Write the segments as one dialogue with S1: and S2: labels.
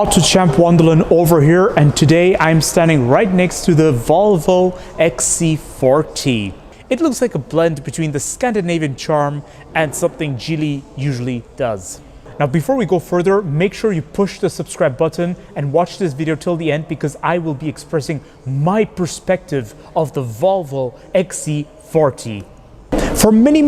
S1: AutoChamp Wandelen over here, and today I'm standing right next to the Volvo XC40. It looks like a blend between the Scandinavian charm and something Geely usually does. Now before we go further, make sure you push the subscribe button and watch this video till the end, because I will be expressing my perspective of the Volvo XC40. For many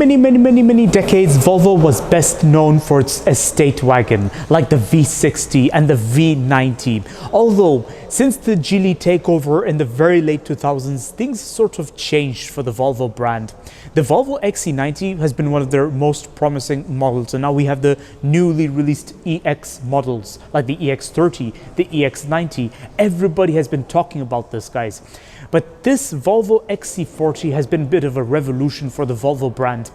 S1: decades, Volvo was best known for its estate wagon, like the V60 and the V90. Although, since the Geely takeover in the very late 2000s, things sort of changed for the Volvo brand. The Volvo XC90 has been one of their most promising models, and now we have the newly released EX models, like the EX30, the EX90. Everybody has been talking about this, guys. But this Volvo XC40 has been a bit of a revolution for the Volvo brand,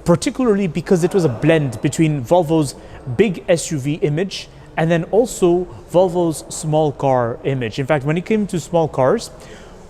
S1: particularly because it was a blend between Volvo's big SUV image and then also Volvo's small car image. In fact, when it came to small cars,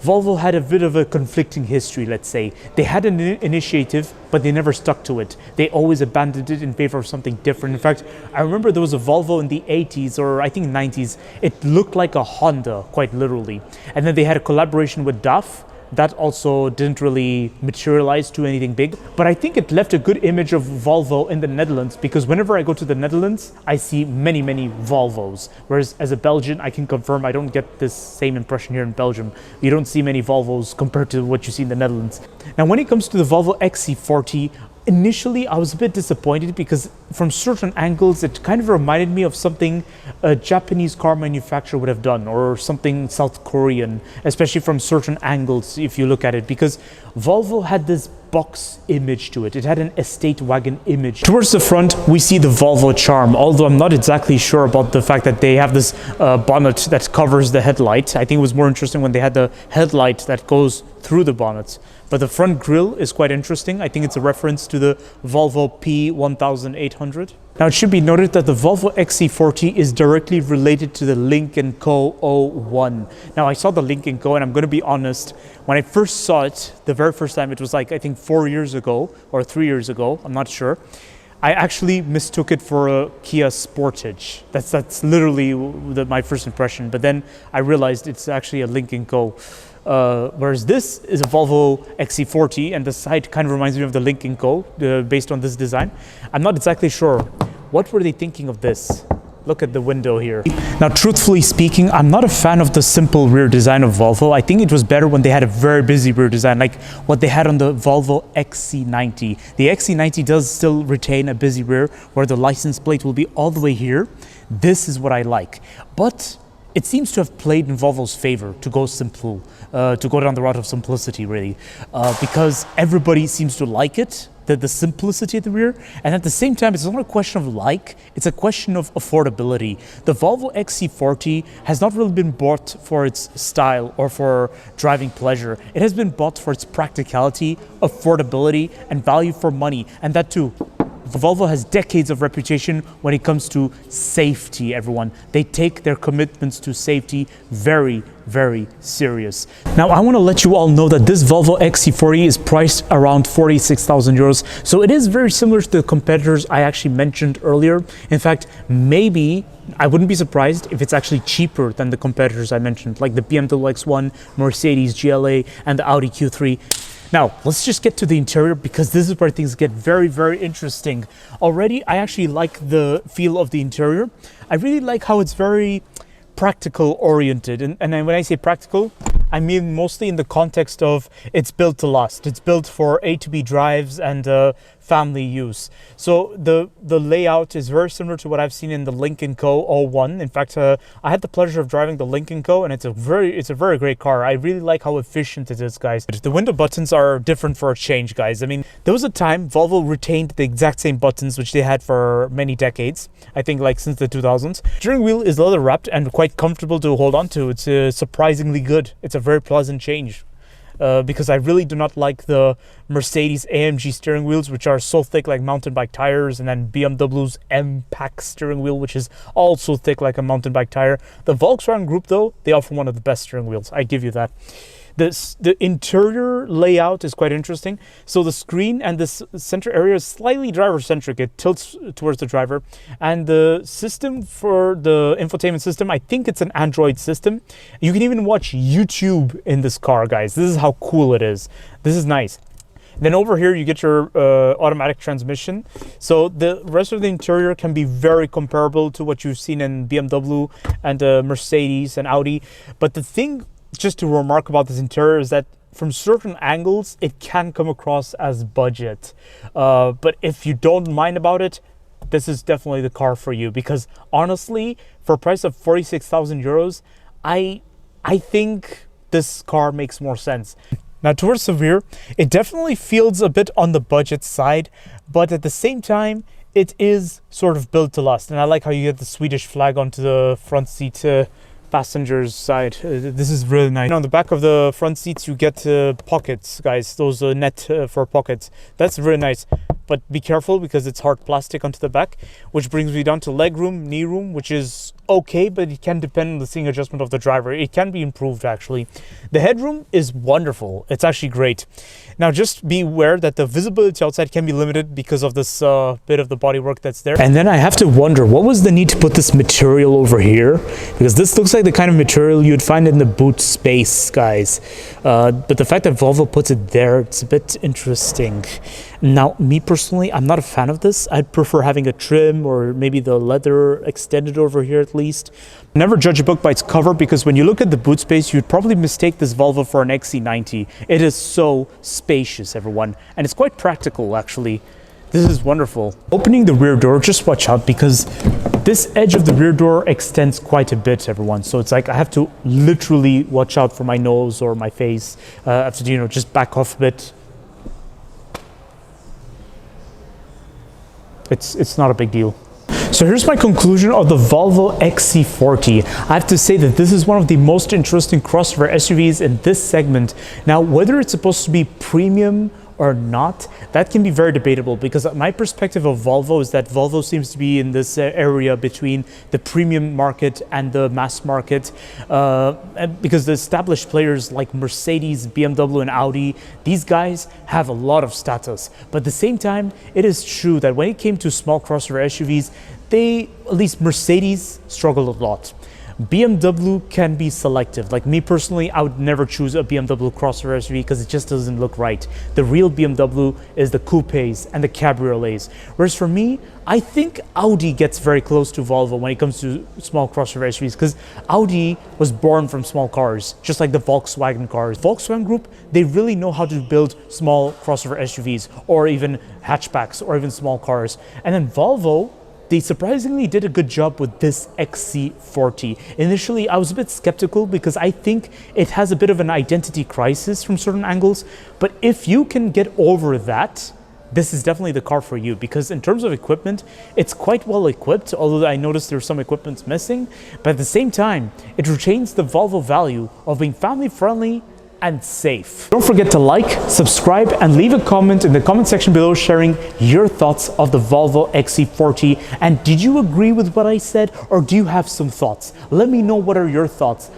S1: Volvo had a bit of a conflicting history, let's say. They had an initiative, but they never stuck to it. They always abandoned it in favor of something different. In fact, I remember there was a Volvo in the 80s or I think 90s. It looked like a Honda, quite literally. And then they had a collaboration with DAF. That also didn't really materialize to anything big, but I think it left a good image of Volvo in the Netherlands, because whenever I go to the Netherlands, I see many Volvos. Whereas as a Belgian, I can confirm I don't get this same impression here in Belgium. You don't see many Volvos compared to what you see in the Netherlands. Now, when it comes to the Volvo XC40, initially I was a bit disappointed because from certain angles it kind of reminded me of something a Japanese car manufacturer would have done, or something South Korean, especially from certain angles if you look at it, because Volvo had this box image to it. It had an estate wagon image. Towards the front we see the Volvo charm, although I'm not exactly sure about the fact that they have this bonnet that covers the headlight. I think it was more interesting when they had the headlight that goes through the bonnet. But the front grille is quite interesting. I think it's a reference to the Volvo P1800. Now it should be noted that the Volvo XC40 is directly related to the Lynk & Co 01. Now I saw the Lynk & Co, and I'm going to be honest, when I first saw it, the very first time, it was like I think 4 years ago or 3 years ago, I'm not sure. I actually mistook it for a Kia Sportage. That's literally my first impression. But then I realized it's actually a Lynk & Co. Whereas this is a Volvo XC40, and the side kind of reminds me of the Lynk & Co. Based on this design. I'm not exactly sure. What were they thinking of this? Look at the window here. Now, truthfully speaking, I'm not a fan of the simple rear design of Volvo. I think it was better when they had a very busy rear design, like what they had on the Volvo XC90. The XC90 does still retain a busy rear, where the license plate will be all the way here. This is what I like. But it seems to have played in Volvo's favor to go simple, to go down the route of simplicity, really, because everybody seems to like it, the simplicity at the rear. And at the same time, it's not a question of like, it's a question of affordability. The Volvo XC40 has not really been bought for its style or for driving pleasure. It has been bought for its practicality, affordability, and value for money, and that too. Volvo has decades of reputation when it comes to safety, everyone. They take their commitments to safety very serious. Now, I want to let you all know that this Volvo XC40 is priced around 46,000 euros. So it is very similar to the competitors I actually mentioned earlier. In fact, maybe I wouldn't be surprised if it's actually cheaper than the competitors I mentioned, like the BMW X1, Mercedes GLA, and the Audi Q3. Now, let's just get to the interior, because this is where things get very interesting. Already, I actually like the feel of the interior. I really like how it's very practical oriented. And when I say practical, I mean mostly in the context of it's built to last. It's built for A to B drives and family use. So the layout is very similar to what I've seen in the Lynk & Co 01. In fact, I had the pleasure of driving the Lynk & Co, and it's a very great car. I really like how efficient it is, guys. The window buttons are different for a change, guys. I mean, there was a time Volvo retained the exact same buttons which they had for many decades. I think like since the 2000s. Steering wheel is leather wrapped and quite comfortable to hold on to. It's surprisingly good. It's a very pleasant change. Because I really do not like the Mercedes AMG steering wheels, which are so thick like mountain bike tires, and then BMW's M-Pack steering wheel, which is also thick like a mountain bike tire. The Volkswagen Group, though, they offer one of the best steering wheels. I give you that. The interior layout is quite interesting. So the screen and this center area is slightly driver-centric. It tilts towards the driver. And the system for the infotainment system, I think it's an Android system. You can even watch YouTube in this car, guys. This is how cool it is. This is nice. Then over here, you get your automatic transmission. So the rest of the interior can be very comparable to what you've seen in BMW and Mercedes and Audi. But the thing just to remark about this interior is that from certain angles, it can come across as budget. But if you don't mind about it, this is definitely the car for you. Because honestly, for a price of 46,000 euros, I think this car makes more sense. Now towards the rear, it definitely feels a bit on the budget side, but at the same time, it is sort of built to last. And I like how you get the Swedish flag onto the front seat passenger's side. This is really nice. On the back of the front seats, you get pockets, guys. Those net for pockets. That's really nice. But be careful because it's hard plastic onto the back, which brings me down to leg room, knee room, which is okay, but it can depend on the seating adjustment of the driver. It can be improved, actually. The headroom is wonderful. It's actually great. Now, just be aware that the visibility outside can be limited because of this bit of the bodywork that's there. And then I have to wonder, what was the need to put this material over here? Because this looks like the kind of material you'd find in the boot space, guys. But the fact that Volvo puts it there, it's a bit interesting. Now, me personally, I'm not a fan of this. I'd prefer having a trim or maybe the leather extended over here at least. Never judge a book by its cover, because when you look at the boot space, you'd probably mistake this Volvo for an XC90. It is so spacious, everyone, and it's quite practical, actually. This is wonderful. Opening the rear door, just watch out, because this edge of the rear door extends quite a bit, everyone. So it's like I have to literally watch out for my nose or my face. I have to, you know, just back off a bit. It's not a big deal. So here's my conclusion of the Volvo XC40. I have to say that this is one of the most interesting crossover SUVs in this segment. Now, whether it's supposed to be premium or not, that can be very debatable, because my perspective of Volvo is that Volvo seems to be in this area between the premium market and the mass market, because the established players like Mercedes, BMW and Audi, these guys have a lot of status. But at the same time, it is true that when it came to small crossover SUVs, at least Mercedes, struggled a lot. BMW can be selective. Like me personally, I would never choose a BMW crossover SUV because it just doesn't look right. The real BMW is the coupes and the cabriolets. Whereas for me, I think Audi gets very close to Volvo when it comes to small crossover SUVs, because Audi was born from small cars, just like the Volkswagen cars. Volkswagen Group, they really know how to build small crossover SUVs, or even hatchbacks, or even small cars. And then Volvo, they surprisingly did a good job with this XC40. Initially, I was a bit skeptical because I think it has a bit of an identity crisis from certain angles. But if you can get over that, this is definitely the car for you, because in terms of equipment, it's quite well equipped, although I noticed there's some equipment missing. But at the same time, it retains the Volvo value of being family friendly and safe. Don't forget to like, subscribe, and leave a comment in the comment section below sharing your thoughts of the Volvo XC40. And did you agree with what I said, or do you have some thoughts? Let me know what are your thoughts.